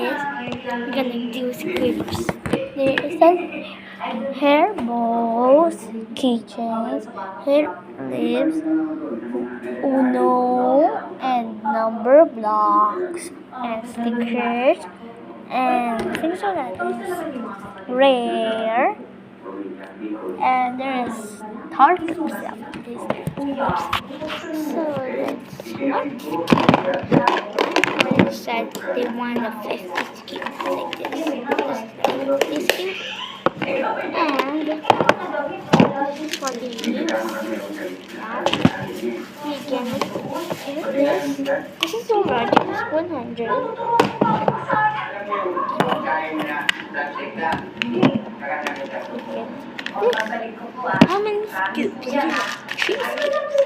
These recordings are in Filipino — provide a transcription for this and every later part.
this. We're gonna do scripts. There is a hair bows, keychains, hair clips, Uno, and number blocks, and stickers, and things like that. Rare, and there is tart itself. So that's what they said they want a 50 skin like this skin, and for the leaves, we can get this. This is so large, it's 100. How many scoops? 3 scoops. So we do 3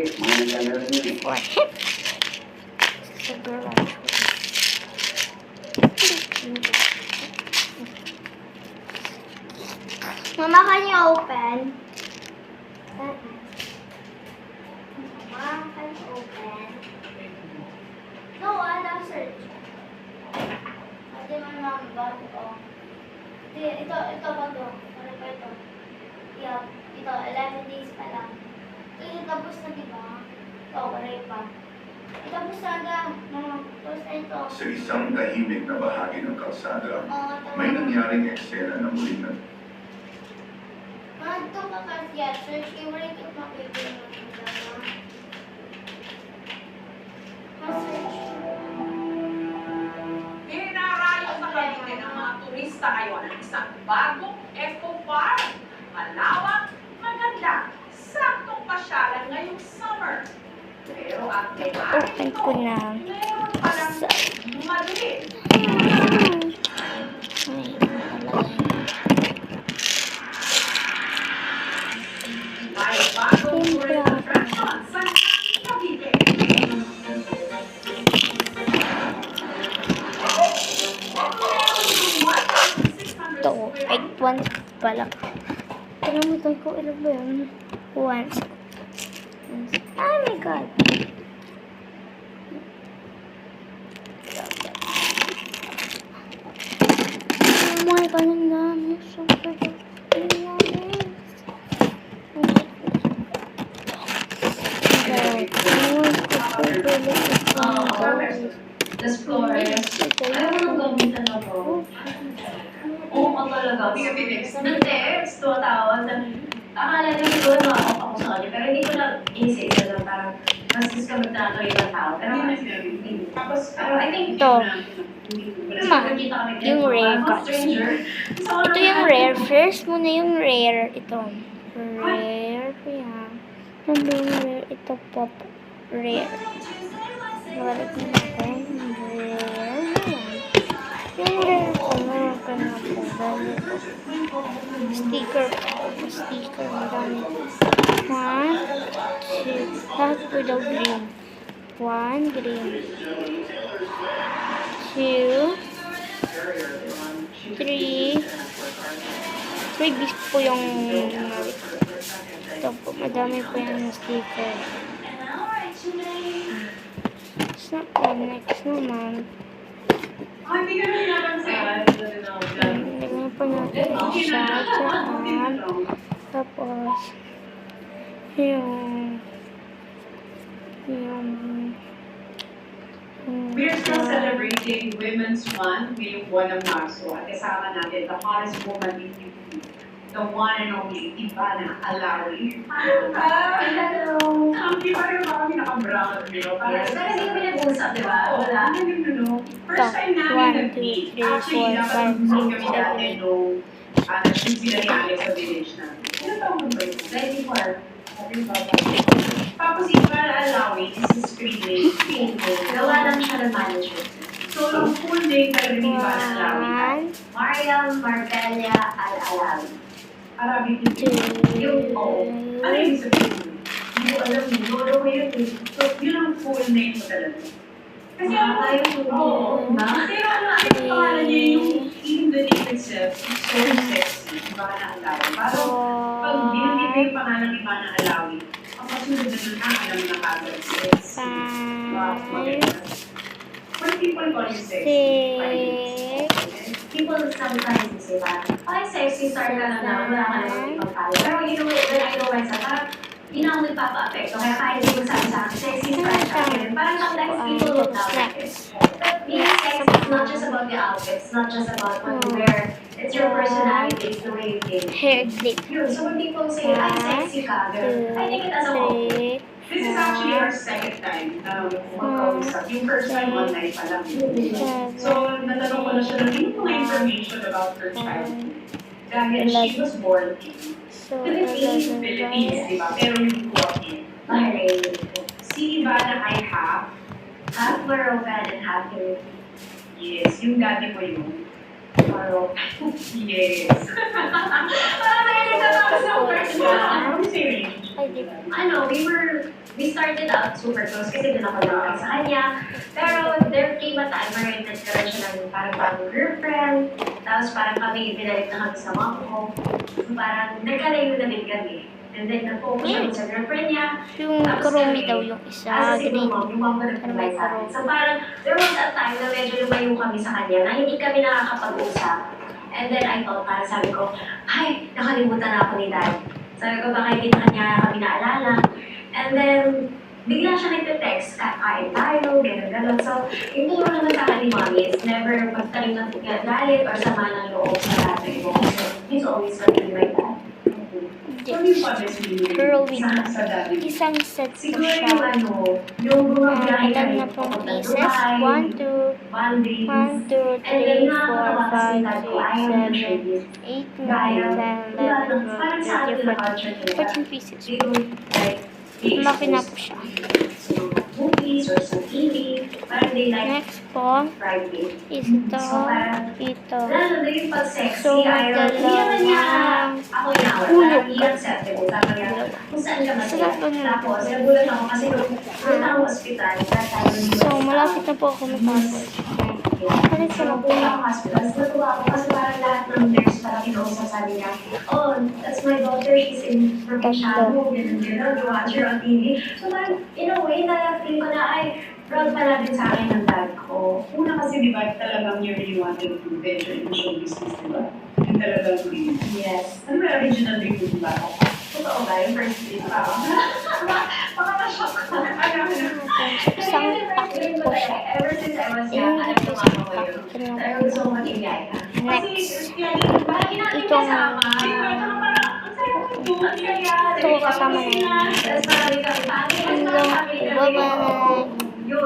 scoops for him. This is a girl actually. Mama, can you open? Mama, can you open? No, I'll search. Hindi mo naman ba ito? Ito ba ito? Ano ba ito? Yeah, ito, 11 days pa lang. Ito, tapos na diba? Ito, wala pa. Tapos na aga. Tapos na ito. Sa isang tahimik na bahagi ng kalsada, may nangyaring eksena na muling na... Ito ka kasi, search kayo, wala ito makikita mo. Dinarayo sa Cavite ng mga turista ngayon ang isang bagong eco park. Malawak, maganda, saktong pasyalan ngayong summer. Pero ang Open ko na. meron palang maliit. May bagong tourist attraction sa Cavite. Ito, egg once pala. Kalimutan ko, ilan ba yun? Once. Oh my god. Oh my god, ang dami. Super The score is, ayaw mo nang gamitan na po. Oo ka talaga. Nag-text, tumatawa. Akala niya ko na ako sa kanya. Pero hindi ko na inisip na parang mas discover na ito ibang tao. Pero hindi. Tapos, I think, Ito. Yung rare cuts. Ito yung rare. First muna yung rare. Ito. Rare. Yan. Ano ba yung rare? Ito pop. Rare. Balik mo natin. Rare. Yung rare ko. Meron ka na po. Ganito. Sticker pa. Sticker. Marami. 1, 2. Lahat po daw green. 1 green. 2, 3. 3 bis po yung ito po. Madami po yung sticker. So, next naman. Hindi ka na napansin. Lagyan po natin isa. Tsaka, tapos, We're still celebrating Women's Month ngayong buwan ng Marso at kasama natin the hottest woman in UP, the one and only Ivana Alawi. Hello! Kampi pa rin kami naka-brown, pero Yes, pero hindi ko pinag-usap, di ba? Wala. First time namin nag-meet. Actually, dapat nag-meet kami dati nung nag-shoot sila ni Alex sa village namin. Ilan taon mo ba yun? 24. Tapos Ivana Alawi is screening. Gawa lang siya ng manager. So, yung full name talaga ni Ivana Alawi. Mariam Marbella Al-Alawi. Arabic Yung O. Ano yung sabihin? Hindi ko alam, lolo ko yun eh. So, yun ang full name mo talaga. Kasi Nakakayo ko. oo. Pero ano yung pangalan niya yung even the name itself is so sexy. Ivana Alawi. Parang pag binanggit mo yung pangalan ni Ivana Alawi, ang kasunod na dun, alam na kagad. Sexy. Wow, maganda. Pwede people call you sexy? 6. People sometimes say that, ay, sexy star ka lang naman, wala ka naman ipagpalo. Pero you know, when I know myself, parang yun ang nagpapa-apekto. Kaya kahit hindi magsabi sa akin, sexy star siya. Parang sometimes people look down at it. But being sexy is not just about the outfit, it's not just about what you wear. It's your personality, it's the way you think. Hair clip. Yun, so when people say, ay, sexy ka, girl, I take it as a compliment. 3. This is actually our second time magkausap. Yung first time online pa lang. So, natanong ko na siya ng yung mga information about her childhood. Dahil she was born in So, Philippines, di ba? Pero yung grew up in Bahrain. Si Ivana ay half. Half Moroccan and half Filipino. Yes, yung daddy ko yun. Moroccan. Yes. Parang nakikita ko sa personal. Ano si relationship? We started out super close kasi din ako lumaki sa kanya. Pero there came a time where nagkaroon siya ng parang bagong girlfriend. Tapos parang kami binalik na kami sa mom ko. So parang nagkalayo na din kami. And then nag-focus siya sa girlfriend niya. yung Kurumi daw yung isa. As a single Green. mom, yung mom ko nag-provide sa akin. So parang there was a time na medyo lumayo kami sa kanya na hindi kami nakakapag-usap. And then I thought, parang sabi ko, ay, nakalimutan na ako ni dad. Sabi ko, baka hindi na kanya kami naalala. And then, bigla siya nagte-text, kain tayo, gano'n-gano'n. So, yung turo naman sa akin ni mommy is never magtalim ng galit or sama ng loob sa tatay mo. So, he's always gonna be my dad. Ano yung honestly Growing. sa daddy? Isang set po Siguro siya. yung yung bumabiyahe Ilan kami na pong papunta pieces? Dubai, 1, 2, Maldives. 1, 2, 3, And then 4, nakakatawa kasi dad ko, ayaw na 5, 6, 7, trade 8, 9, Gaya, 10, 11, parang 12, sa atin na 13, culture 14, nila. 14 pieces. They don't like be Malaki na po exposed siya. to movies or sa TV. Parang they like Next po private. is ito. So parang, Ito. lalo na yung pag-sexy, So, ayaw. Hindi naman niya, ako na, Hulog. parang i-acceptable. Sabi niya, kung saan ka masaya. Sarap ba nun? Tapos, nagulat ako kasi nung punta ako hospital, that time when So, malapit na po ako matapos. Balik sa loob. Napunta ako hospital, natuwa ako kasi parang lahat ng nurse parang kinausap sabi niya, oh, that's my daughter, she's in Provinciano, gano'n, you watch her on TV. So parang, in a way, na-feel ko na, ay, proud pala din sa akin ng dad ko. Una kasi di ba talagang you really wanted to venture into show business, di ba? Yung talagang dream. Yes. Ano ba original dream mo ba? Totoo ba? Yung first day pa ako. Baka na-shock ko. Ano? Isang packet po siya. Ever since I was Yung young, alam ito ko isang mama ko yun. packet na Pero gusto ko maging yaya. Next. Parang natin Itong kasama. ito kasama na yun. Tapos marami kami pati. Hello. Bye-bye.